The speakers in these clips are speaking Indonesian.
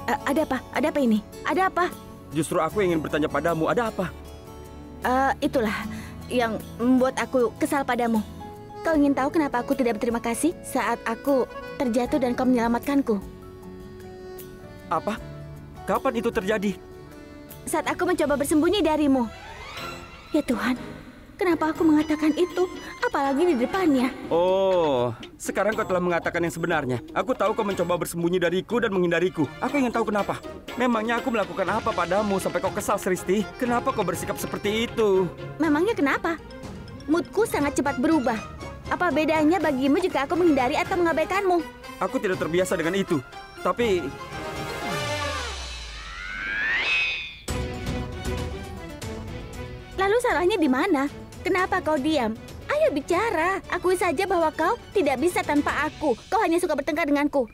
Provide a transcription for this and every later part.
Ada apa? Ada apa ini? Ada apa? Justru aku ingin bertanya padamu, ada apa? Itulah yang membuat aku kesal padamu. Kau ingin tahu kenapa aku tidak berterima kasih saat aku terjatuh dan kau menyelamatkanku? Apa? Kapan itu terjadi? Saat aku mencoba bersembunyi darimu. Ya Tuhan, kenapa aku mengatakan itu? Apalagi di depannya. Oh, sekarang kau telah mengatakan yang sebenarnya. Aku tahu kau mencoba bersembunyi dariku dan menghindariku. Aku ingin tahu kenapa. Memangnya aku melakukan apa padamu sampai kau kesal, Sristi? Kenapa kau bersikap seperti itu? Memangnya kenapa? Moodku sangat cepat berubah. Apa bedanya bagimu jika aku menghindari atau mengabaikanmu? Aku tidak terbiasa dengan itu. Tapi... Lalu salahnya di mana? Kenapa kau diam? Ayo bicara. Akui saja bahwa kau tidak bisa tanpa aku. Kau hanya suka bertengkar denganku.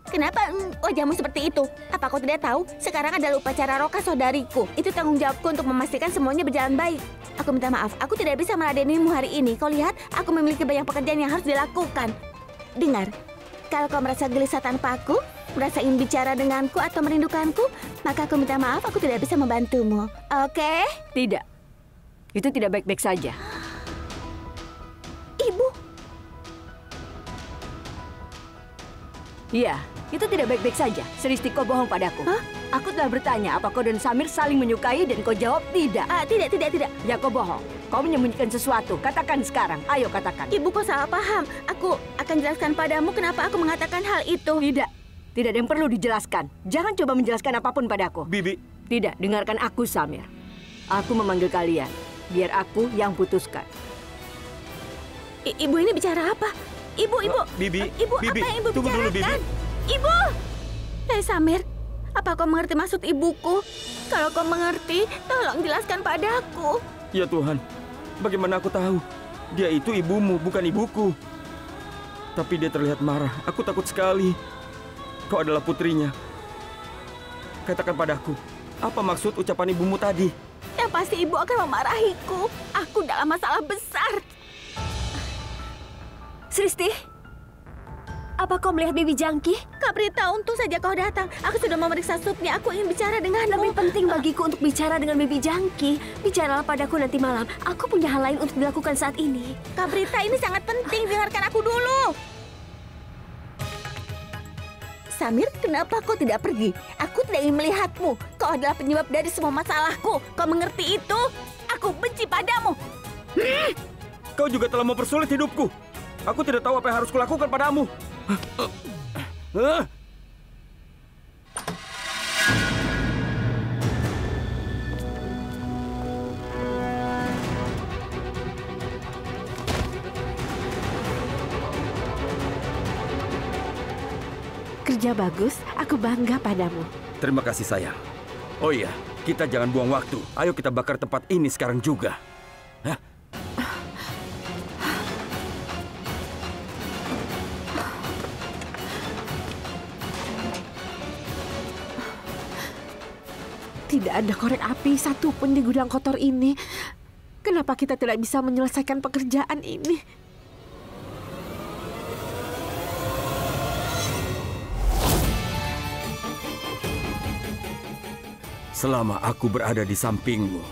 Kenapa wajahmu seperti itu? Apa kau tidak tahu? Sekarang adalah upacara Roka saudariku. Itu tanggung jawabku untuk memastikan semuanya berjalan baik. Aku minta maaf. Aku tidak bisa meladenimu hari ini. Kau lihat, aku memiliki banyak pekerjaan yang harus dilakukan. Dengar, kalau kau merasa gelisah tanpa aku, merasa ingin bicara denganku atau merindukanku, maka aku minta maaf. Aku tidak bisa membantumu. Oke? Tidak. Itu tidak baik-baik saja. Ibu. Iya, itu tidak baik-baik saja. Sristi, kau bohong padaku. Hah? Aku telah bertanya apa kau dan Samir saling menyukai dan kau jawab tidak. Tidak. Ya, kau bohong. Kau menyembunyikan sesuatu. Katakan sekarang. Ayo katakan. Ibu, kau salah paham. Aku akan jelaskan padamu kenapa aku mengatakan hal itu. Tidak. Tidak ada yang perlu dijelaskan. Jangan coba menjelaskan apapun padaku. Bibi. Tidak, dengarkan aku, Samir. Aku memanggil kalian. Biar aku yang putuskan. Ibu ini bicara apa? Ibu. Bibi. Ibu, Bibi. apa yang ibu Tunggu dulu, bicarakan? Bibi. Ibu. Samir, apa kau mengerti maksud ibuku? Kalau kau mengerti, tolong jelaskan padaku. Ya Tuhan, bagaimana aku tahu? Dia itu ibumu, bukan ibuku. Tapi dia terlihat marah. Aku takut sekali. Kau adalah putrinya. Katakan padaku, apa maksud ucapan ibumu tadi? Yang pasti ibu akan memarahiku. Aku dalam masalah besar. Sristi, apa kau melihat Bibi Jangki? Kak Prita, untung saja kau datang. Aku sudah memeriksa supnya. Aku ingin bicara denganmu. Lebih penting bagiku untuk bicara dengan Bibi Jangki. Bicaralah padaku nanti malam. Aku punya hal lain untuk dilakukan saat ini. Kak Prita, ini sangat penting. Dengarkan aku dulu. Samir, kenapa kau tidak pergi? Aku tidak ingin melihatmu. Kau adalah penyebab dari semua masalahku. Kau mengerti itu? Aku benci padamu. Kau juga telah mempersulit hidupku. Aku tidak tahu apa yang harus kulakukan padamu. Kerja bagus, aku bangga padamu. Terima kasih sayang. Oh iya, kita jangan buang waktu. Ayo kita bakar tempat ini sekarang juga. Hah? Tidak ada korek api satupun di gudang kotor ini. Kenapa kita tidak bisa menyelesaikan pekerjaan ini? Selama aku berada di sampingmu,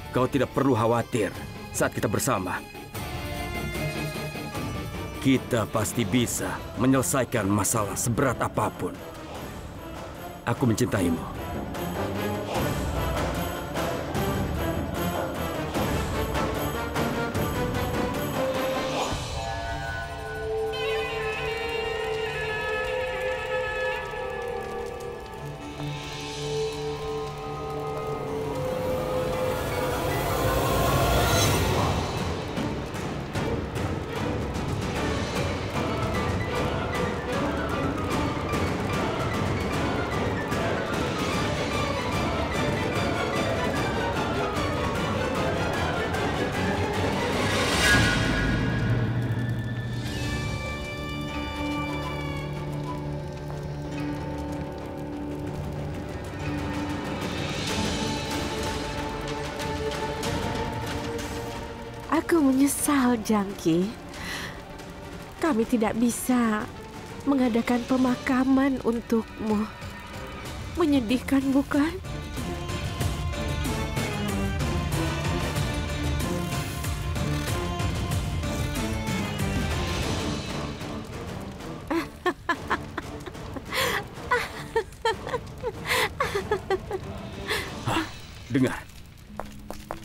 kau tidak perlu khawatir saat kita bersama. Kita pasti bisa menyelesaikan masalah seberat apapun. Aku mencintaimu. Aku menyesal, Jangki. Kami tidak bisa mengadakan pemakaman untukmu. Menyedihkan, bukan? Dengar,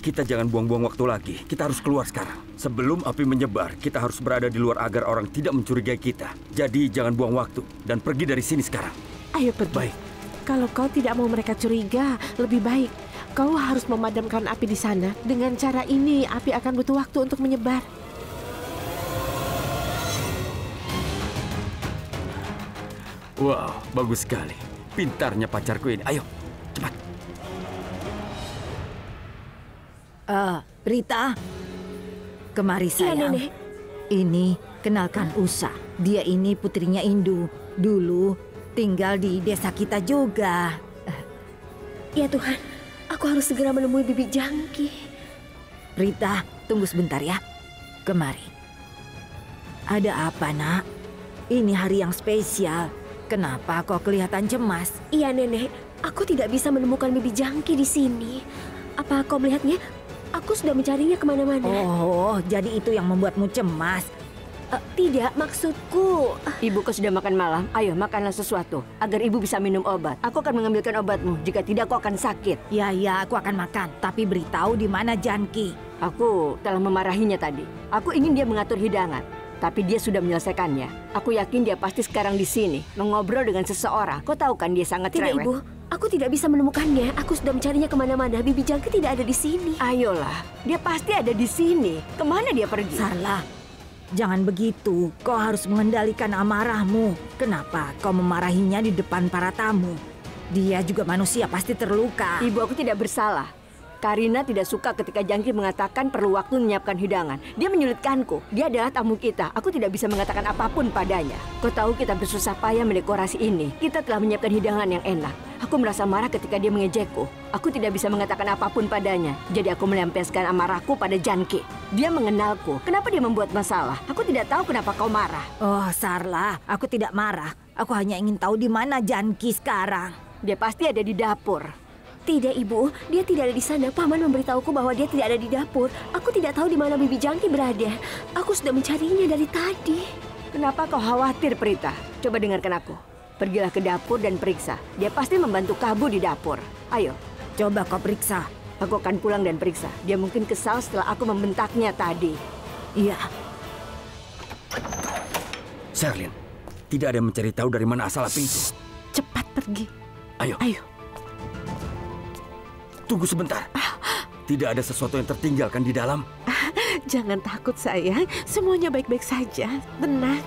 kita jangan buang-buang waktu lagi. Kita harus keluar sekarang. Sebelum api menyebar, kita harus berada di luar agar orang tidak mencurigai kita. Jadi jangan buang waktu dan pergi dari sini sekarang. Ayo pergi. Baik. Kalau kau tidak mau mereka curiga, lebih baik kau harus memadamkan api di sana. Dengan cara ini, api akan butuh waktu untuk menyebar. Wow, bagus sekali. Pintarnya pacarku ini. Ayo, cepat. Rita, kemari sayang. Nenek. Ini kenalkan Usa. Dia ini putrinya Indu. Dulu tinggal di desa kita juga. Ya Tuhan, aku harus segera menemui Bibi Jangki. Rita, tunggu sebentar ya. Kemari. Ada apa, Nak? Ini hari yang spesial. Kenapa kau kelihatan cemas? Iya Nenek, aku tidak bisa menemukan Bibi Jangki di sini. Apa kau melihatnya? Aku sudah mencarinya kemana-mana. Oh, jadi itu yang membuatmu cemas. Tidak, maksudku. Ibu kau sudah makan malam. Ayo, makanlah sesuatu agar ibu bisa minum obat. Aku akan mengambilkan obatmu. Jika tidak, kau akan sakit. Ya, aku akan makan. Tapi beritahu di mana Janki. Aku telah memarahinya tadi. Aku ingin dia mengatur hidangan. Tapi dia sudah menyelesaikannya. Aku yakin dia pasti sekarang di sini, mengobrol dengan seseorang. Kau tahu kan dia sangat Tidak, cerewet. Ibu. Aku tidak bisa menemukannya. Aku sudah mencarinya kemana-mana. Bibi Jangki tidak ada di sini. Ayolah, dia pasti ada di sini. Kemana dia pergi? Salah. Jangan begitu. Kau harus mengendalikan amarahmu. Kenapa kau memarahinya di depan para tamu? Dia juga manusia, pasti terluka. Ibu, aku tidak bersalah. Karina tidak suka ketika Jangki mengatakan perlu waktu menyiapkan hidangan. Dia menyulitkanku. Dia adalah tamu kita. Aku tidak bisa mengatakan apapun padanya. Kau tahu kita bersusah payah mendekorasi ini. Kita telah menyiapkan hidangan yang enak. Aku merasa marah ketika dia mengejekku. Aku tidak bisa mengatakan apapun padanya. Jadi aku melampiaskan amarahku pada Jangki. Dia mengenalku. Kenapa dia membuat masalah? Aku tidak tahu kenapa kau marah. Oh, Sarla, aku tidak marah. Aku hanya ingin tahu di mana Janki sekarang. Dia pasti ada di dapur. Tidak, Ibu. Dia tidak ada di sana. Paman memberitahuku bahwa dia tidak ada di dapur. Aku tidak tahu di mana Bibi Jangki berada. Aku sudah mencarinya dari tadi. Kenapa kau khawatir, Prita? Coba dengarkan aku. Pergilah ke dapur dan periksa. Dia pasti membantu Kabu di dapur. Ayo. Coba kau periksa. Aku akan pulang dan periksa. Dia mungkin kesal setelah aku membentaknya tadi. Iya. Sherlyn, tidak ada yang mencari tahu dari mana asal api itu. Cepat pergi. Ayo. Ayo. Tunggu sebentar. Tidak ada sesuatu yang tertinggalkan di dalam. Jangan takut sayang. Semuanya baik-baik saja. Tenang.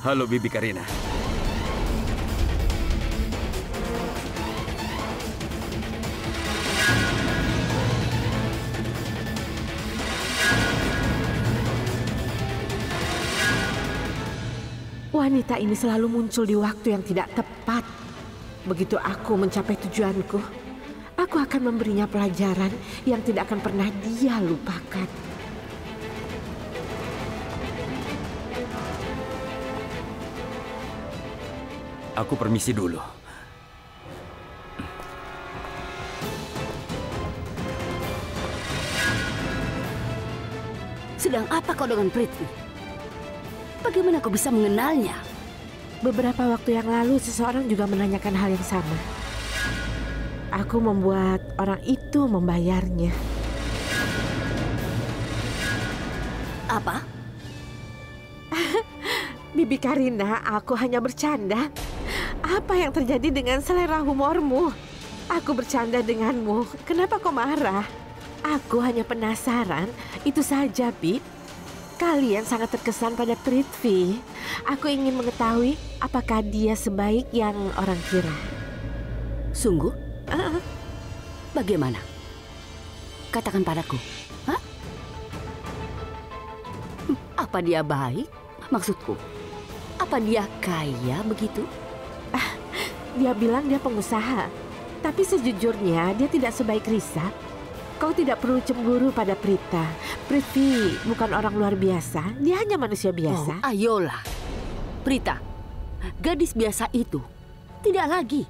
Halo Bibi Karina. Wanita ini selalu muncul di waktu yang tidak tepat. Begitu aku mencapai tujuanku, aku akan memberinya pelajaran yang tidak akan pernah dia lupakan. Aku permisi dulu. Sedang apa kau dengan Prithvi? Bagaimana kau bisa mengenalnya? Beberapa waktu yang lalu seseorang juga menanyakan hal yang sama. Aku membuat orang itu membayarnya. Apa? Bibi Karina, aku hanya bercanda. Apa yang terjadi dengan selera humormu? Aku bercanda denganmu. Kenapa kau marah? Aku hanya penasaran. Itu saja, Bib. Kalian sangat terkesan pada Prithvi. Aku ingin mengetahui apakah dia sebaik yang orang kira. Sungguh? Bagaimana? Katakan padaku. Hah? Apa dia baik? Maksudku, apa Apa dia kaya begitu? Dia bilang dia pengusaha. Tapi sejujurnya dia tidak sebaik Risa. Kau tidak perlu cemburu pada Prita. Prithvi bukan orang luar biasa. Dia hanya manusia biasa. Oh, ayolah. Prita, gadis biasa itu tidak lagi.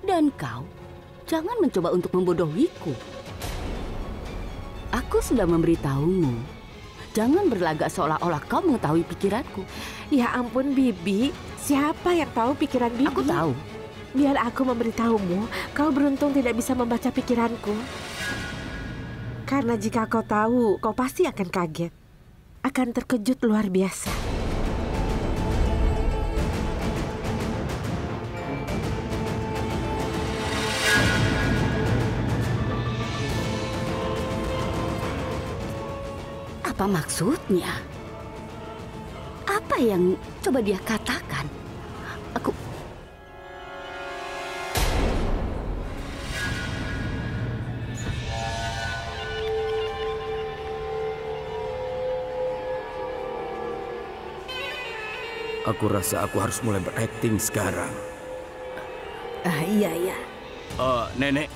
Dan kau jangan mencoba untuk membodohiku. Aku sudah memberitahumu. Jangan berlagak seolah-olah kau mengetahui pikiranku. Ya ampun, Bibi. Siapa yang tahu pikiran Bibi? Aku tahu. Biar aku memberitahumu, kau beruntung tidak bisa membaca pikiranku. Karena jika kau tahu, kau pasti akan kaget. Akan terkejut luar biasa. Apa maksudnya? Apa yang coba dia katakan? Aku rasa aku harus mulai berakting sekarang. Iya. Nenek,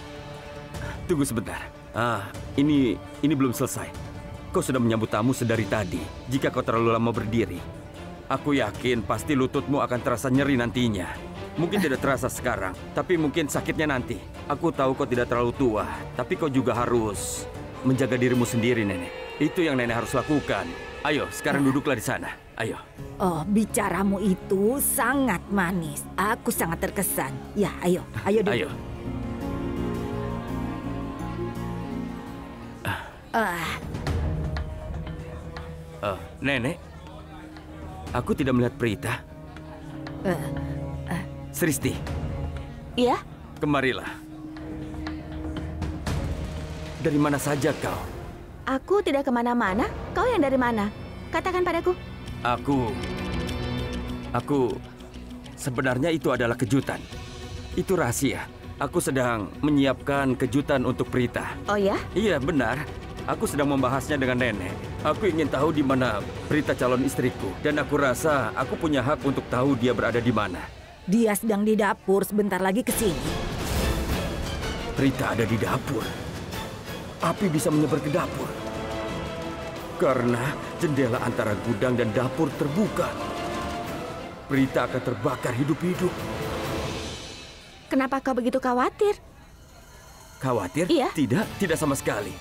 tunggu sebentar. Ini belum selesai. Kau sudah menyambut tamu sedari tadi. Jika kau terlalu lama berdiri, aku yakin pasti lututmu akan terasa nyeri nantinya. Mungkin tidak terasa sekarang, tapi mungkin sakitnya nanti. Aku tahu kau tidak terlalu tua, tapi kau juga harus menjaga dirimu sendiri, Nenek. Itu yang Nenek harus lakukan. Ayo, sekarang duduklah di sana. Ayo. Oh, bicaramu itu sangat manis. Aku sangat terkesan. Ya, ayo duduk. Ayo. Nenek, aku tidak melihat Prita. Sristi. Iya? Kemarilah. Dari mana saja kau? Aku tidak kemana-mana. Kau yang dari mana? Katakan padaku. Aku sebenarnya itu adalah kejutan. Itu rahasia. Aku sedang menyiapkan kejutan untuk Prita. Oh ya? Iya, benar. Aku sedang membahasnya dengan Nenek. Aku ingin tahu di mana Prita calon istriku. Dan aku rasa aku punya hak untuk tahu dia berada di mana. Dia sedang di dapur, sebentar lagi ke sini. Prita ada di dapur. Api bisa menyebar ke dapur. Karena jendela antara gudang dan dapur terbuka. Prita akan terbakar hidup-hidup. Kenapa kau begitu khawatir? Khawatir? Iya. Tidak sama sekali.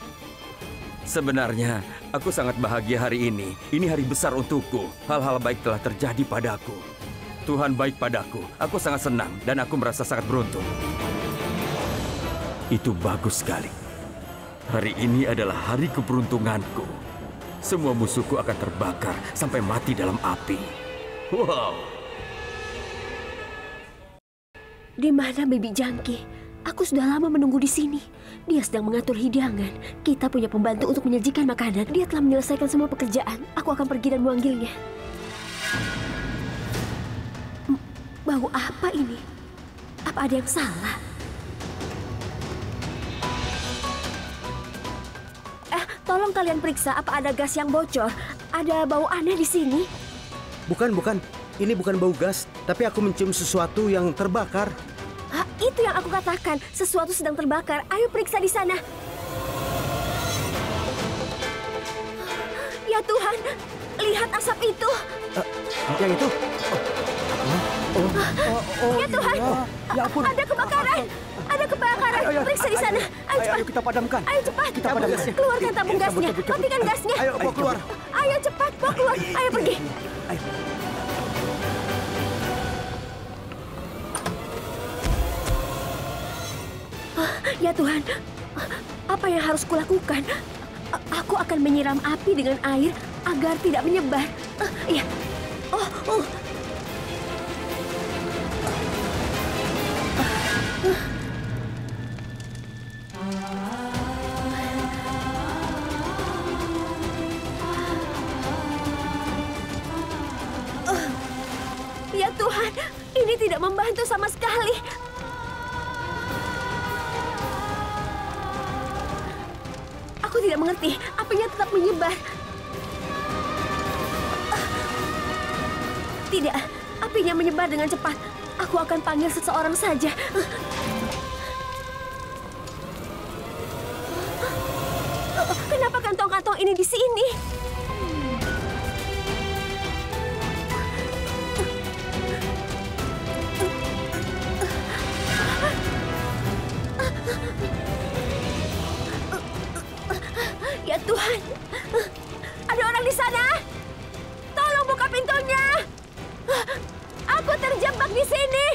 Sebenarnya, aku sangat bahagia hari ini. Ini hari besar untukku. Hal-hal baik telah terjadi padaku. Tuhan baik padaku. Aku sangat senang dan aku merasa sangat beruntung. Itu bagus sekali. Hari ini adalah hari keberuntunganku. Semua musuhku akan terbakar sampai mati dalam api. Wow. Di mana Bibi Jangki? Aku sudah lama menunggu di sini. Dia sedang mengatur hidangan. Kita punya pembantu untuk menyajikan makanan. Dia telah menyelesaikan semua pekerjaan. Aku akan pergi dan memanggilnya. Bau apa ini? Apa ada yang salah? Tolong kalian periksa apa ada gas yang bocor. Ada bau aneh di sini. Bukan. Ini bukan bau gas, tapi aku mencium sesuatu yang terbakar. Itu yang aku katakan. Sesuatu sedang terbakar. Ayo periksa di sana. Ya Tuhan, lihat asap itu. Yang itu? Ya Tuhan, Ya ampun. ada kebakaran. Ada kebakaran. Periksa di sana. Ayo cepat. Ayo kita padamkan. Ayo cepat. Kita padam gasnya. Keluarkan tabung gasnya. Matikan gasnya. Ayo bawa keluar. Ayo cepat, bawa keluar. Ayo pergi. Ayo. Ya Tuhan, apa yang harus kulakukan? Aku akan menyiram api dengan air agar tidak menyebar. Ya. Ya Tuhan, ini tidak membantu sama sekali. Aku tidak mengerti, apinya tetap menyebar. Tidak, apinya menyebar dengan cepat. Aku akan panggil seseorang saja. Kenapa kantong-kantong ini di sini? Ya Tuhan, ada orang di sana. Tolong buka pintunya. Aku terjebak di sini.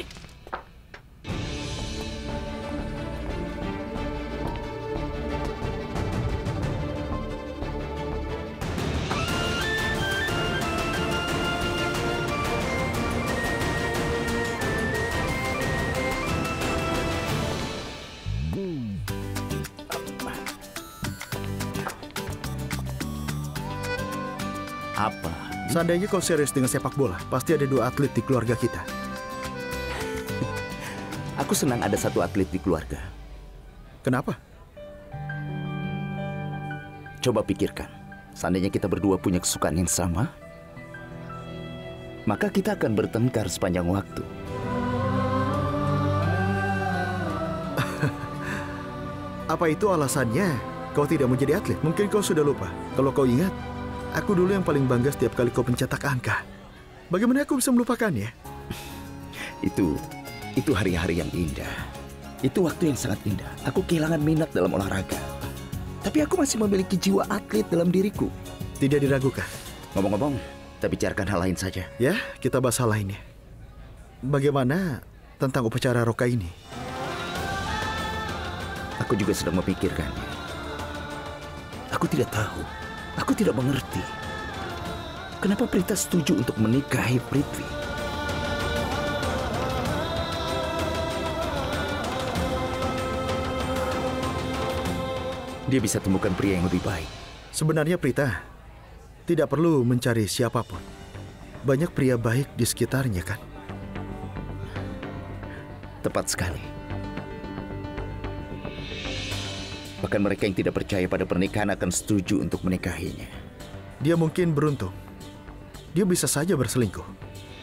Apa? Seandainya kau serius dengan sepak bola, pasti ada 2 atlet di keluarga kita. Aku senang ada 1 atlet di keluarga. Kenapa? Coba pikirkan, seandainya kita berdua punya kesukaan yang sama, maka kita akan bertengkar sepanjang waktu. Apa itu alasannya kau tidak mau jadi atlet? Mungkin kau sudah lupa. Kalau kau ingat, aku dulu yang paling bangga setiap kali kau pencetak angka. Bagaimana aku bisa melupakannya? Itu hari-hari yang indah. Itu waktu yang sangat indah. Aku kehilangan minat dalam olahraga. Tapi aku masih memiliki jiwa atlet dalam diriku. Tidak diragukan. Ngomong-ngomong, kita bicarakan hal lain saja. Ya, kita bahas hal lainnya. Bagaimana tentang upacara roka ini? Aku juga sedang memikirkannya. Aku tidak tahu. Aku tidak mengerti. Kenapa Prita setuju untuk menikahi Prithvi? Dia bisa temukan pria yang lebih baik. Sebenarnya Prita tidak perlu mencari siapapun. Banyak pria baik di sekitarnya kan? Tepat sekali. Bahkan mereka yang tidak percaya pada pernikahan akan setuju untuk menikahinya. Dia mungkin beruntung. Dia bisa saja berselingkuh.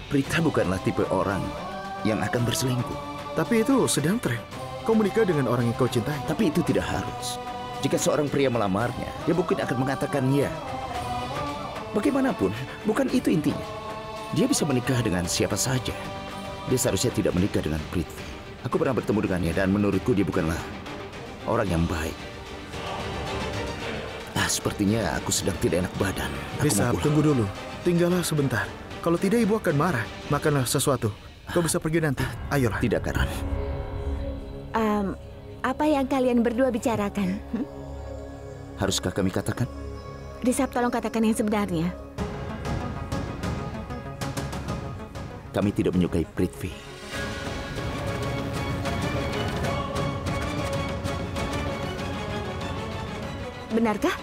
Prita bukanlah tipe orang yang akan berselingkuh. Tapi itu sedang tren. Kau menikah dengan orang yang kau cintai. Tapi itu tidak harus. Jika seorang pria melamarnya, dia mungkin akan mengatakan ya. Bagaimanapun, bukan itu intinya. Dia bisa menikah dengan siapa saja. Dia seharusnya tidak menikah dengan Prithvi. Aku pernah bertemu dengannya dan menurutku dia bukanlah orang yang baik. Sepertinya aku sedang tidak enak badan. Bisa, tunggu dulu. Tinggallah sebentar. Kalau tidak ibu akan marah. Makanlah sesuatu. Kau bisa pergi nanti. Ayolah. Tidak, Karan. Apa yang kalian berdua bicarakan? Haruskah kami katakan? Risab, tolong katakan yang sebenarnya. Kami tidak menyukai Prithvi. Benarkah?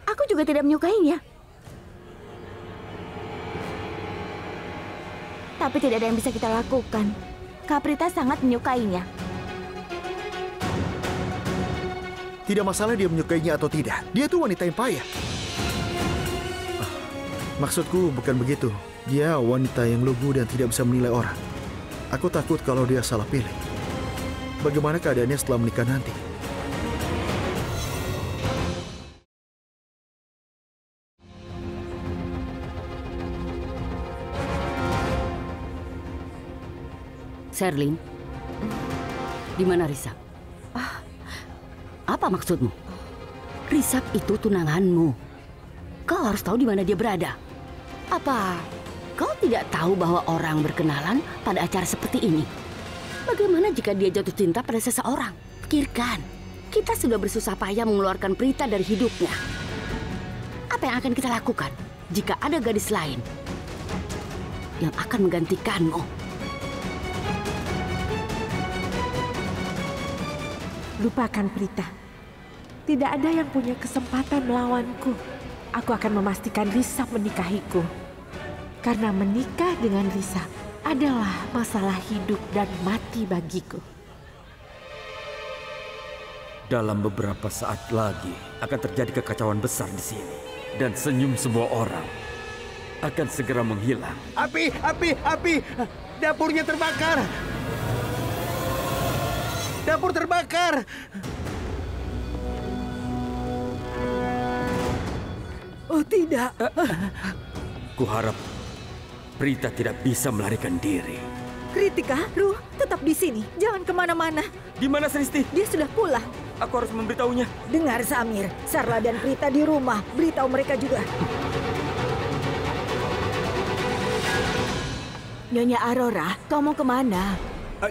Aku juga tidak menyukainya. Tapi tidak ada yang bisa kita lakukan. Kak Prita sangat menyukainya. Tidak masalah dia menyukainya atau tidak. Dia tuh wanita yang payah. Maksudku bukan begitu. Dia wanita yang lugu dan tidak bisa menilai orang. Aku takut kalau dia salah pilih. Bagaimana keadaannya setelah menikah nanti? Sherlyn, di mana Risab? Apa maksudmu? Risab itu tunanganmu. Kau harus tahu di mana dia berada. Apa kau tidak tahu bahwa orang berkenalan pada acara seperti ini? Bagaimana jika dia jatuh cinta pada seseorang? Pikirkan, kita sudah bersusah payah mengeluarkan Prita dari hidupnya. Apa yang akan kita lakukan jika ada gadis lain yang akan menggantikanmu? Lupakan Prita. Tidak ada yang punya kesempatan melawanku. Aku akan memastikan Risab menikahiku. Karena menikah dengan Risab adalah masalah hidup dan mati bagiku. Dalam beberapa saat lagi akan terjadi kekacauan besar di sini. Dan senyum semua orang akan segera menghilang. Api! Dapurnya terbakar! Dapur terbakar! Oh tidak. Kuharap Prita tidak bisa melarikan diri. Kritika, Ruh, tetap di sini. Jangan kemana-mana. Di mana Sristi? Dia sudah pulang. Aku harus memberitahunya. Dengar Samir, Sarla dan Prita di rumah. Beritahu mereka juga. Nyonya Aurora, kau mau kemana?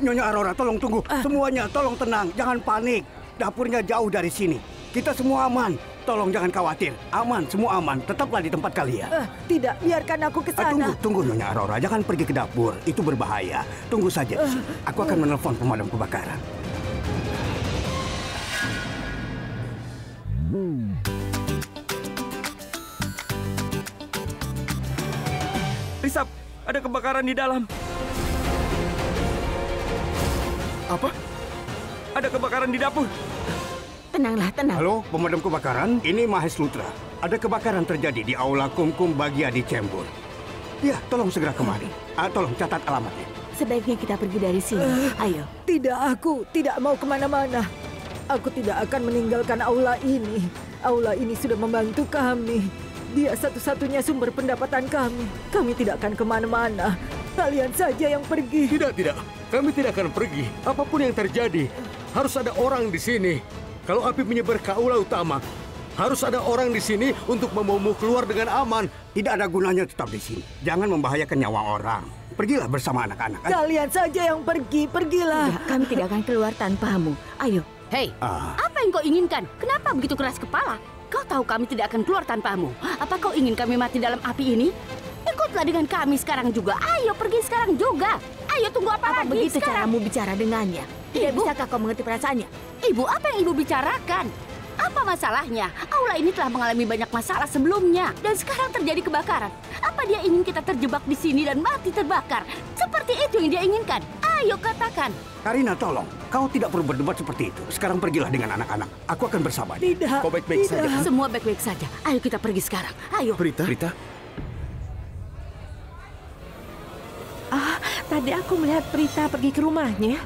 Nyonya Aurora, tolong tunggu. Semuanya tolong tenang, jangan panik. Dapurnya jauh dari sini. Kita semua aman. Tolong jangan khawatir. Aman, semua aman. Tetaplah di tempat kalian. Tidak, biarkan aku ke sana. Tunggu Nyonya Aurora. Jangan pergi ke dapur. Itu berbahaya. Tunggu saja di sini. Aku akan menelpon pemadam kebakaran. Risap, ada kebakaran di dalam. Apa? Ada kebakaran di dapur. Tenanglah, tenang. Halo, pemadam kebakaran. Ini Mahes Lutra. Ada kebakaran terjadi di aula Kumkum Bagia di Cembur. Ya, tolong segera kemari. Tolong catat alamatnya. Sebaiknya kita pergi dari sini. Ayo. Tidak, aku tidak mau kemana-mana. Aku tidak akan meninggalkan aula ini. Aula ini sudah membantu kami. Dia satu-satunya sumber pendapatan kami. Kami tidak akan kemana-mana. Kalian saja yang pergi. Tidak. Kami tidak akan pergi. Apapun yang terjadi, harus ada orang di sini. Kalau api menyebar ke aula utama, harus ada orang di sini untuk membawamu keluar dengan aman. Tidak ada gunanya tetap di sini. Jangan membahayakan nyawa orang. Pergilah bersama anak-anak. Kalian saja yang pergi, pergilah. Tidak, kami tidak akan keluar tanpamu. Ayo. Hei, apa yang kau inginkan? Kenapa begitu keras kepala? Kau tahu kami tidak akan keluar tanpamu. Apa kau ingin kami mati dalam api ini? Ikutlah dengan kami sekarang juga. Ayo pergi sekarang juga. Ayo tunggu apa lagi begitu sekarang? caramu bicara dengannya? Tidak bisakah kau mengerti perasaannya? Ibu, apa yang ibu bicarakan? Apa masalahnya? Aula ini telah mengalami banyak masalah sebelumnya. Dan sekarang terjadi kebakaran. Apa dia ingin kita terjebak di sini dan mati terbakar? Seperti itu yang dia inginkan. Ayo katakan. Karina, tolong. Kau tidak perlu berdebat seperti itu. Sekarang pergilah dengan anak-anak. Aku akan bersama dia. Tidak. Kau baik-baik saja. Semua baik-baik saja. Ayo kita pergi sekarang. Ayo. Prita? Tadi aku melihat Prita pergi ke rumahnya.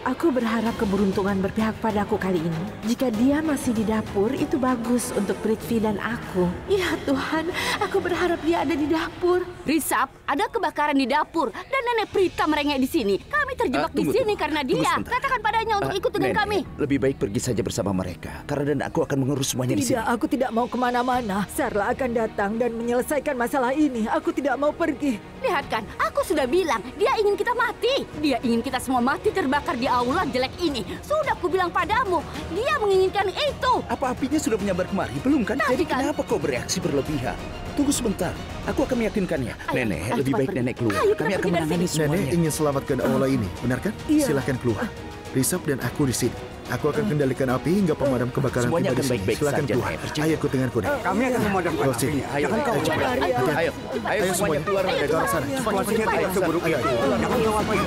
Aku berharap keberuntungan berpihak padaku kali ini. Jika dia masih di dapur, itu bagus untuk Prithvi dan aku. Ya Tuhan, aku berharap dia ada di dapur. Risap, ada kebakaran di dapur dan nenek Prita merengek di sini. Kami terjebak di sini karena dia. Katakan padanya untuk ikut dengan kami. Lebih baik pergi saja bersama mereka. Karena dan aku akan mengurus semuanya di sini. Tidak, aku tidak mau kemana-mana. Sarla akan datang dan menyelesaikan masalah ini. Aku tidak mau pergi. Lihat kan, aku sudah bilang dia ingin kita mati. Dia ingin kita semua mati terbakar di aula jelek ini. Sudah aku bilang padamu, dia menginginkan itu. Apa apinya sudah menyebar kemari? Belum kan? Jadi kenapa kau bereaksi berlebihan? Tunggu sebentar, aku akan meyakinkannya. Nenek, lebih baik nenek keluar. Kami akan menangani semuanya. Nenek ingin selamatkan aula ini, benar kan? Iya. Silahkan keluar. Risap dan aku di sini. Aku akan kendalikan api hingga pemadam kebakaran Semuanya tiba di akan sini. baik-baik Silakan saja, keluar. Nek. Percaya. Ayo ikut denganku, Nek. Kami akan memadamkan Ayo, sini. apinya. Jangan kau Ayo, coba. Ayo semuanya keluar. Ke arah sana. Situasinya tidak seburuk Ayo, itu. ayo. Jangan khawatir.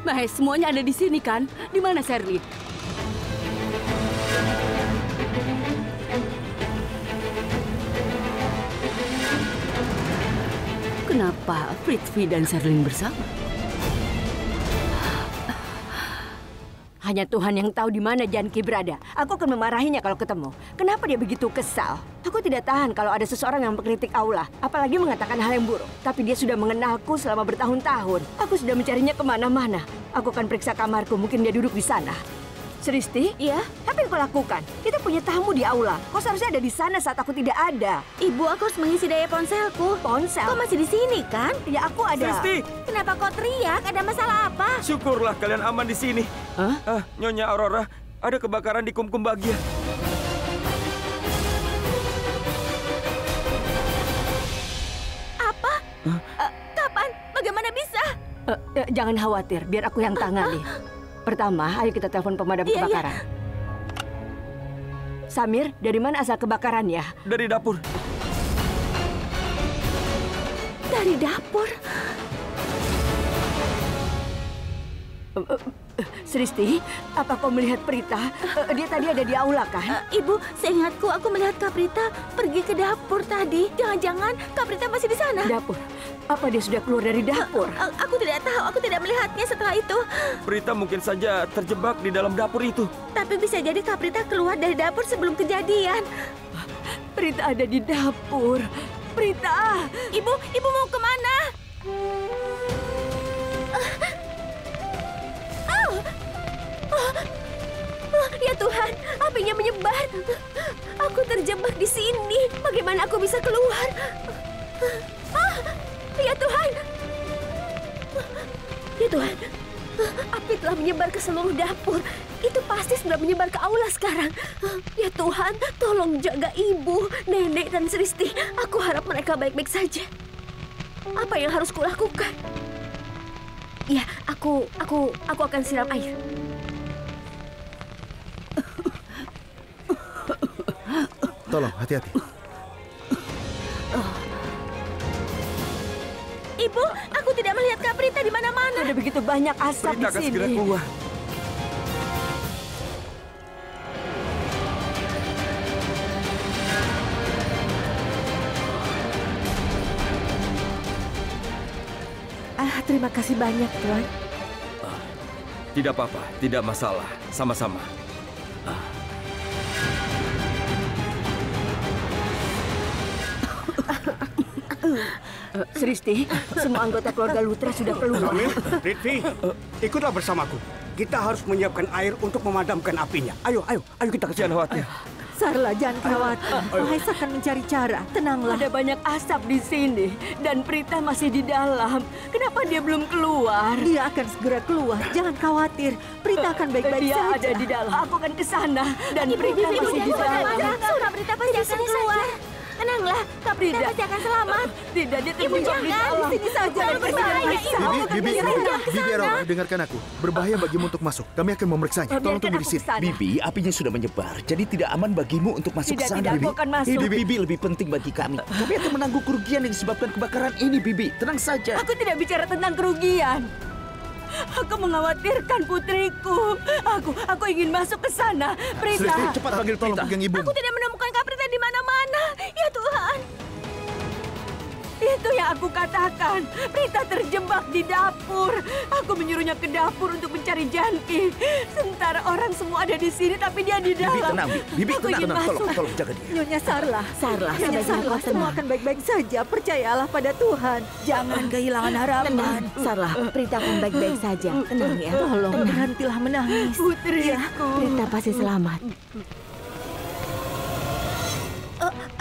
Mahes, semuanya ada di sini kan? Di mana Sherly? Kenapa Prithvi dan Sherlyn bersama? Hanya Tuhan yang tahu di mana Janki berada. Aku akan memarahinya kalau ketemu. Kenapa dia begitu kesal? Aku tidak tahan kalau ada seseorang yang mengkritik Aula, apalagi mengatakan hal yang buruk. Tapi dia sudah mengenalku selama bertahun-tahun. Aku sudah mencarinya kemana-mana. Aku akan periksa kamarku, mungkin dia duduk di sana. Sristi? Iya? Apa yang kau lakukan? Kita punya tamu di aula. Kau seharusnya ada di sana saat aku tidak ada. Ibu, aku harus mengisi daya ponselku. Ponsel? Kau masih di sini kan? Ya, aku ada. Sristi! Kenapa kau teriak? Ada masalah apa? Syukurlah kalian aman di sini. Nyonya Aurora, ada kebakaran di Kumkum Bagia. Apa? Kapan? Bagaimana bisa? Jangan khawatir, biar aku yang tangani. Pertama, ayo kita telepon pemadam kebakaran. Samir, dari mana asal kebakarannya? Dari dapur. Dari dapur. Sristi, apa kau melihat Prita? Dia tadi ada di aula kan? Ibu, seingatku aku melihat Kak Prita pergi ke dapur tadi. Jangan-jangan Kak Prita masih di sana. Dapur? Apa dia sudah keluar dari dapur? Aku tidak tahu, aku tidak melihatnya setelah itu. Prita mungkin saja terjebak di dalam dapur itu. Tapi bisa jadi Kak Prita keluar dari dapur sebelum kejadian. Prita ada di dapur. Prita! Ibu mau kemana? Ya Tuhan, apinya menyebar. Aku terjebak di sini. Bagaimana aku bisa keluar? Ya Tuhan. Ya Tuhan, api telah menyebar ke seluruh dapur. Itu pasti sudah menyebar ke aula sekarang. Ya Tuhan, tolong jaga ibu, nenek, dan Sristi. Aku harap mereka baik-baik saja. Apa yang harus kulakukan? Ya, aku akan siram air. Tolong, hati-hati. Ibu, aku tidak melihat Kak Prita di mana-mana. Ada begitu banyak asap Prita di akan sini. segera keluar. Terima kasih banyak, Tuan. Tidak apa-apa, tidak masalah. Sama-sama. Sristi, semua anggota keluarga Lutra sudah keluar. Prithvi, ikutlah bersamaku. Kita harus menyiapkan air untuk memadamkan apinya. Ayo kita ke sana. Jangan khawatir. Sarla, jangan khawatir. Mahesa akan mencari cara. Tenanglah. Ada banyak asap di sini dan Prita masih di dalam. Kenapa dia belum keluar? Dia akan segera keluar. Jangan khawatir. Prita akan baik-baik Dia saja. ada di dalam. Aku akan ke sana dan Prita masih di dalam. Kak Prita pasti akan keluar. Tenanglah, Kak Prita pasti akan selamat. Tidak, dia Ibu terjebak di jangan, dalam. di sini saja. Terlalu berbahaya, Ibu. Bibi Ero, dengarkan aku. Berbahaya bagimu untuk masuk. Kami akan memeriksanya. Tolong tunggu di sini. Bibi, apinya sudah menyebar, jadi tidak aman bagimu untuk masuk ke sana, Tidak, Bibi. aku akan masuk. Hidup Bibi lebih penting bagi kami. Kami akan menanggung kerugian yang disebabkan kebakaran ini, Bibi. Tenang saja. Aku tidak bicara tentang kerugian. Aku mengkhawatirkan putriku. Aku ingin masuk ke sana. Prita. Sristi, cepat panggil tolong pegang ibu. Aku tidak menemukan Kak Prita di mana-mana. Ya Tuhan. Itu yang aku katakan. Prita terjebak di dapur. Aku menyuruhnya ke dapur untuk mencari Janki. Sementara orang semua ada di sini, tapi dia di dalam. Bibi tenang, Bibi Aku tenang. ingin masuk. Tolong jaga dia. Nyonya Sarla. Nyonya Sarla, semua akan baik-baik saja. Percayalah pada Tuhan. Jangan kehilangan harapan. Tenang, Sarla. Prita akan baik-baik saja. Tenang ya. Tolong berhentilah menangis. Putriku. Prita pasti selamat.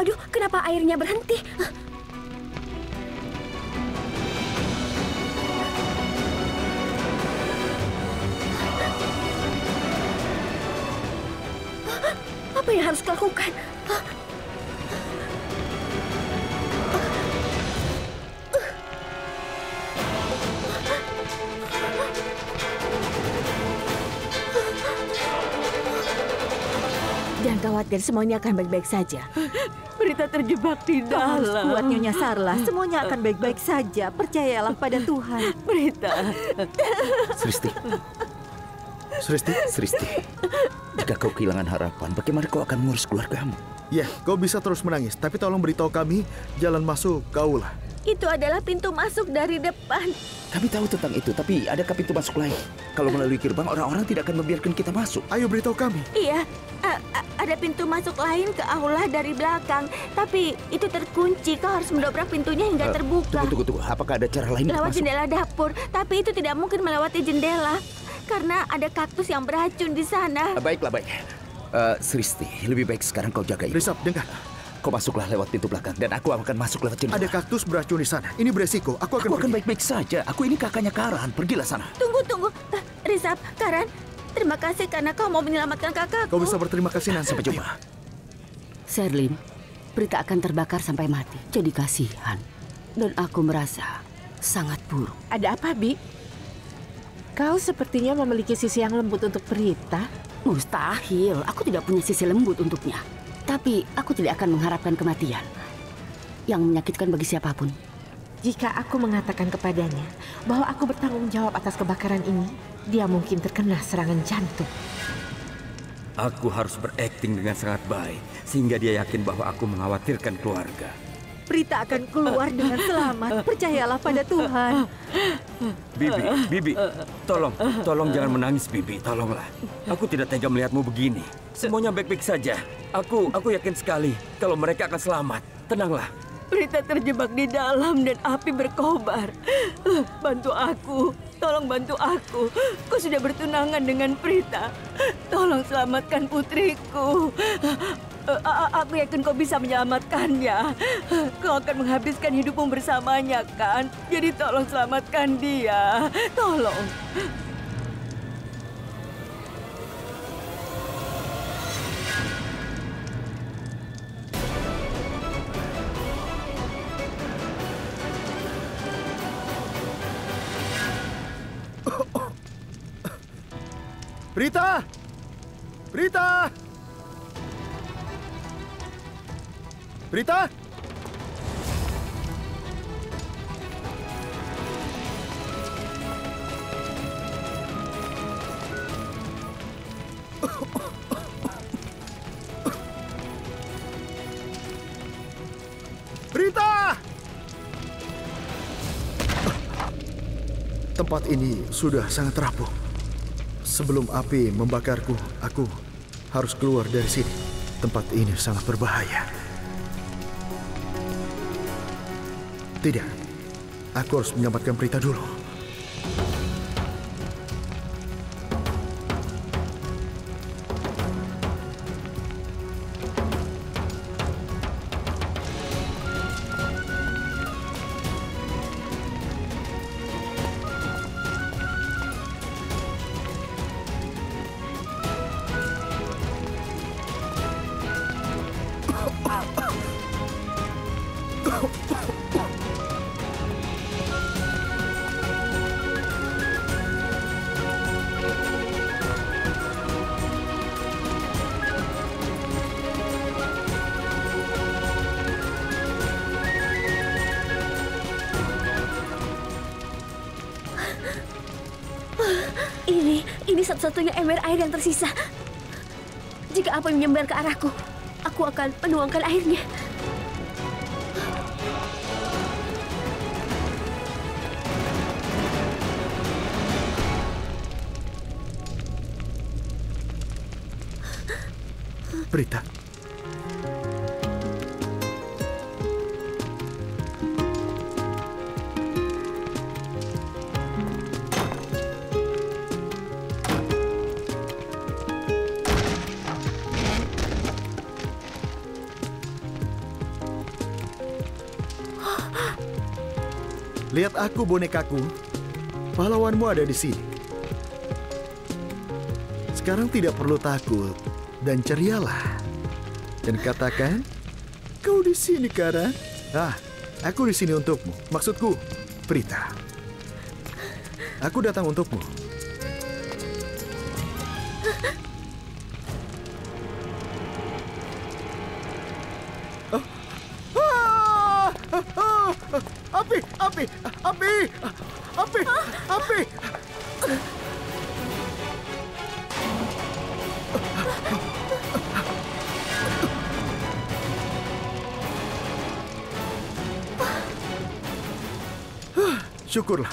Aduh, kenapa airnya berhenti? Apa yang harus kulakukan? Jangan khawatir, semuanya akan baik-baik saja. Prita terjebak di Kau harus dalam. kuat, Nyonya Sarla. Semuanya akan baik-baik saja. Percayalah pada Tuhan. Prita. Sristi, jika kau kehilangan harapan, bagaimana kau akan mengurus keluargamu? Ya, kau bisa terus menangis. Tapi tolong beritahu kami jalan masuk ke aula. Itu adalah pintu masuk dari depan. Kami tahu tentang itu, tapi adakah pintu masuk lain? Kalau melalui gerbang, orang-orang tidak akan membiarkan kita masuk. Ayo beritahu kami. Iya, ada pintu masuk lain ke aula dari belakang. Tapi itu terkunci. Kau harus mendobrak pintunya hingga terbuka. Tunggu. Apakah ada cara lain untuk Lewat masuk? jendela dapur. Tapi itu tidak mungkin melewati jendela. Karena ada kaktus yang beracun di sana. Baik. Sristi, lebih baik sekarang kau jaga ibu. Risap, dengar. Kau masuklah lewat pintu belakang dan aku akan masuk lewat jendela. Ada kaktus beracun di sana. Ini beresiko. Aku akan pergi. baik-baik saja. Aku ini kakaknya Karan. Pergilah sana. Tunggu. Rizab, Karan, terima kasih karena kau mau menyelamatkan kakakku. Kau bisa berterima kasih nanti. Sampai jumpa. Serlim, Prita akan terbakar sampai mati. Jadi kasihan. Dan aku merasa sangat buruk. Ada apa, Bi? Kau sepertinya memiliki sisi yang lembut untuk Prita. Mustahil, aku tidak punya sisi lembut untuknya. Tapi aku tidak akan mengharapkan kematian yang menyakitkan bagi siapapun. Jika aku mengatakan kepadanya bahwa aku bertanggung jawab atas kebakaran ini, dia mungkin terkena serangan jantung. Aku harus berakting dengan sangat baik, sehingga dia yakin bahwa aku mengkhawatirkan keluarga. Prita akan keluar dengan selamat. Percayalah pada Tuhan. Bibi, tolong jangan menangis, Bibi, tolonglah. Aku tidak tega melihatmu begini. Semuanya baik-baik saja. Aku yakin sekali kalau mereka akan selamat. Tenanglah. Prita terjebak di dalam dan api berkobar. Bantu aku, tolong bantu aku. Kau sudah bertunangan dengan Prita. Tolong selamatkan putriku. Aku yakin kau bisa menyelamatkannya. Kau akan menghabiskan hidupmu bersamanya, kan? Jadi tolong selamatkan dia. Tolong. Prita! Prita! Prita! Prita! Tempat ini sudah sangat rapuh. Sebelum api membakarku, aku harus keluar dari sini. Tempat ini sangat berbahaya. Tidak, aku harus menyelamatkan Prita dulu. Ini satu-satunya ember air yang tersisa. Jika api menyambar ke arahku, aku akan menuangkan airnya. Prita. Lihat aku, bonekaku. Pahlawanmu ada di sini. Sekarang tidak perlu takut dan cerialah. Dan katakan, kau di sini, Kara. Aku di sini untukmu. Maksudku, Prita. Aku datang untukmu. Api! Syukurlah.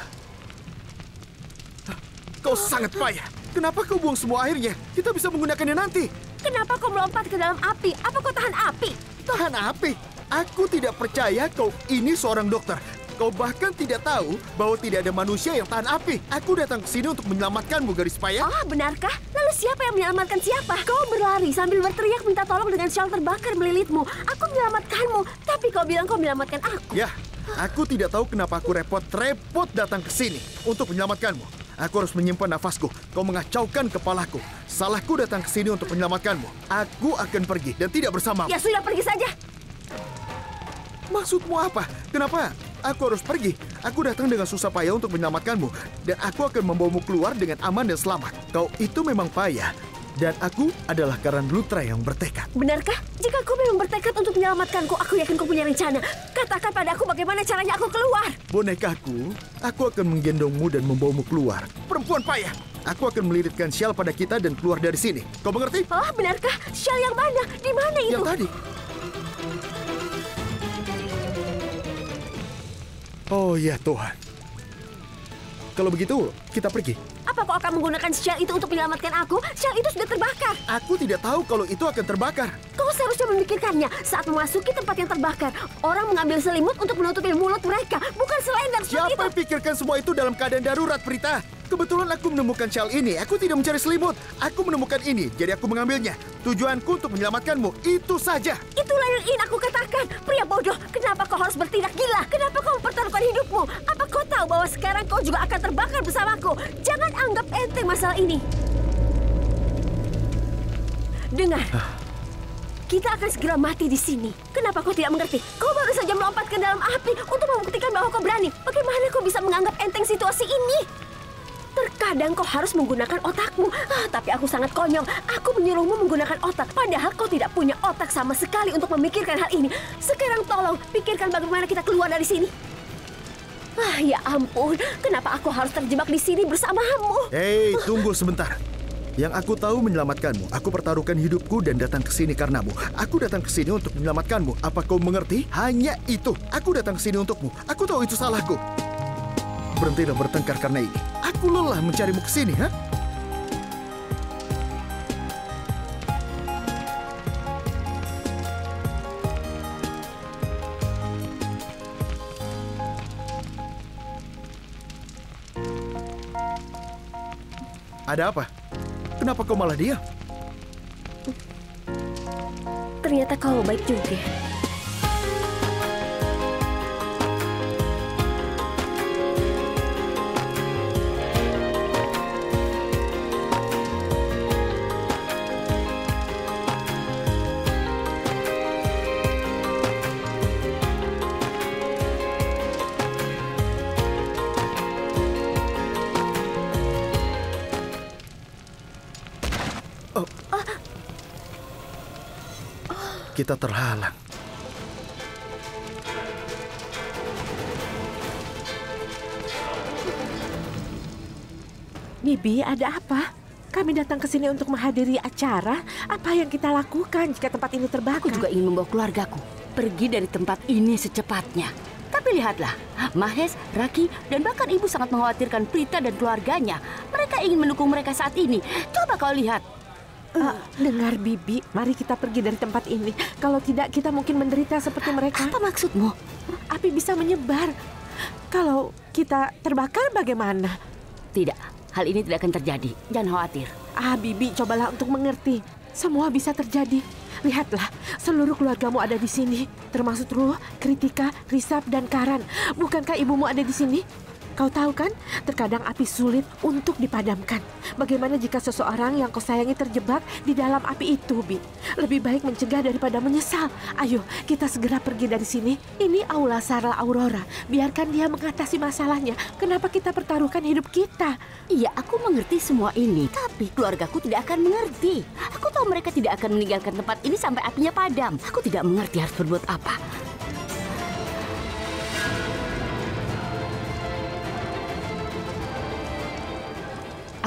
Kau sangat payah. Kenapa kau buang semua airnya? Kita bisa menggunakannya nanti. Kenapa kau melompat ke dalam api? Apa kau tahan api? Tahan api? Aku tidak percaya kau ini seorang dokter. Kau bahkan tidak tahu bahwa tidak ada manusia yang tahan api. Aku datang ke sini untuk menyelamatkanmu, Gadis Payah. Oh, benarkah? Lalu siapa yang menyelamatkan siapa? Kau berlari sambil berteriak minta tolong dengan syal terbakar melilitmu. Aku menyelamatkanmu, tapi kau bilang kau menyelamatkan aku. Ya, aku tidak tahu kenapa aku repot-repot datang ke sini untuk menyelamatkanmu. Aku harus menyimpan nafasku. Kau mengacaukan kepalaku. Salahku datang ke sini untuk menyelamatkanmu. Aku akan pergi dan tidak bersamamu. Ya sudah, pergi saja. Maksudmu apa? Kenapa aku harus pergi? Aku datang dengan susah payah untuk menyelamatkanmu. Dan aku akan membawamu keluar dengan aman dan selamat. Kau itu memang payah. Dan aku adalah Karan Lutra yang bertekad. Benarkah? Jika kau memang bertekad untuk menyelamatkanku, aku yakin kau punya rencana. Katakan padaku bagaimana caranya aku keluar. Bonekaku, aku akan menggendongmu dan membawamu keluar. Perempuan payah! Aku akan melilitkan syal pada kita dan keluar dari sini. Kau mengerti? Oh, benarkah? Syal yang mana? Di mana itu? Yang tadi. Oh ya Tuhan. Kalau begitu, kita pergi. Apa kau akan menggunakan syal itu untuk menyelamatkan aku? Syal itu sudah terbakar. Aku tidak tahu kalau itu akan terbakar. Kau seharusnya memikirkannya. Saat memasuki tempat yang terbakar, orang mengambil selimut untuk menutupi mulut mereka, bukan selendang seperti itu. Siapa yang pikirkan semua itu dalam keadaan darurat, Prita? Kebetulan aku menemukan syal ini. Aku tidak mencari selimut. Aku menemukan ini, jadi aku mengambilnya. Tujuanku untuk menyelamatkanmu. Itu saja. Itulah yang ingin aku katakan. Pria bodoh, kenapa kau harus bertindak gila? Kenapa kau mempertaruhkan hidupmu? Apa kau tahu bahwa sekarang kau juga akan terbakar bersamaku? Jangan anggap enteng masalah ini. Dengar. Kita akan segera mati di sini. Kenapa kau tidak mengerti? Kau baru saja melompat ke dalam api untuk membuktikan bahwa kau berani. Bagaimana kau bisa menganggap enteng situasi ini? Terkadang kau harus menggunakan otakmu. Tapi aku sangat konyol. Aku menyuruhmu menggunakan otak. Padahal kau tidak punya otak sama sekali untuk memikirkan hal ini. Sekarang tolong, pikirkan bagaimana kita keluar dari sini. Ya ampun. Kenapa aku harus terjebak di sini bersamamu? Hei, tunggu sebentar. Yang aku tahu menyelamatkanmu. Aku pertaruhkan hidupku dan datang ke sini karenamu. Aku datang ke sini untuk menyelamatkanmu. Apa kau mengerti? Hanya itu. Aku datang ke sini untukmu. Aku tahu itu salahku. Berhentilah bertengkar karena ini. Aku lelah mencarimu ke sini, ha? Ada apa? Kenapa kau malah diam? Ternyata kau baik juga. Kita terhalang. Bibi, ada apa? Kami datang ke sini untuk menghadiri acara. Apa yang kita lakukan jika tempat ini terbakar? Aku juga ingin membawa keluargaku pergi dari tempat ini secepatnya. Tapi lihatlah, Mahes, Raki, dan bahkan ibu sangat mengkhawatirkan Prita dan keluarganya. Mereka ingin mendukung mereka saat ini. Coba kau lihat. Dengar Bibi, mari kita pergi dari tempat ini. Kalau tidak, kita mungkin menderita seperti mereka. Apa maksudmu? Api bisa menyebar. Kalau kita terbakar bagaimana? Tidak, hal ini tidak akan terjadi. Jangan khawatir. Bibi, cobalah untuk mengerti. Semua bisa terjadi. Lihatlah, seluruh keluargamu ada di sini. Termasuk Ruh, Kritika, Risap, dan Karan. Bukankah ibumu ada di sini? Kau tahu kan, terkadang api sulit untuk dipadamkan. Bagaimana jika seseorang yang kau sayangi terjebak di dalam api itu, Bi? Lebih baik mencegah daripada menyesal. Ayo, kita segera pergi dari sini. Ini Aula Sarla Aurora. Biarkan dia mengatasi masalahnya. Kenapa kita pertaruhkan hidup kita? Iya, aku mengerti semua ini. Tapi keluargaku tidak akan mengerti. Aku tahu mereka tidak akan meninggalkan tempat ini sampai apinya padam. Aku tidak mengerti harus berbuat apa.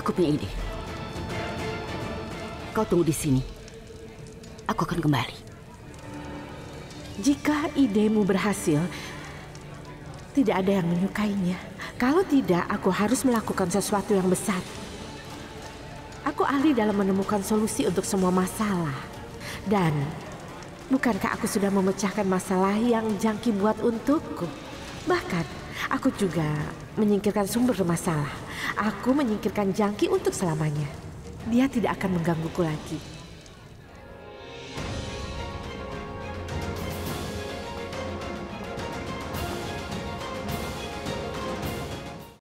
Aku punya ide. Kau tunggu di sini. Aku akan kembali. Jika idemu berhasil, tidak ada yang menyukainya. Kalau tidak, aku harus melakukan sesuatu yang besar. Aku ahli dalam menemukan solusi untuk semua masalah. Dan bukankah aku sudah memecahkan masalah yang Jangki buat untukku? Bahkan, aku juga menyingkirkan sumber masalah. Aku menyingkirkan Jangki untuk selamanya. Dia tidak akan menggangguku lagi.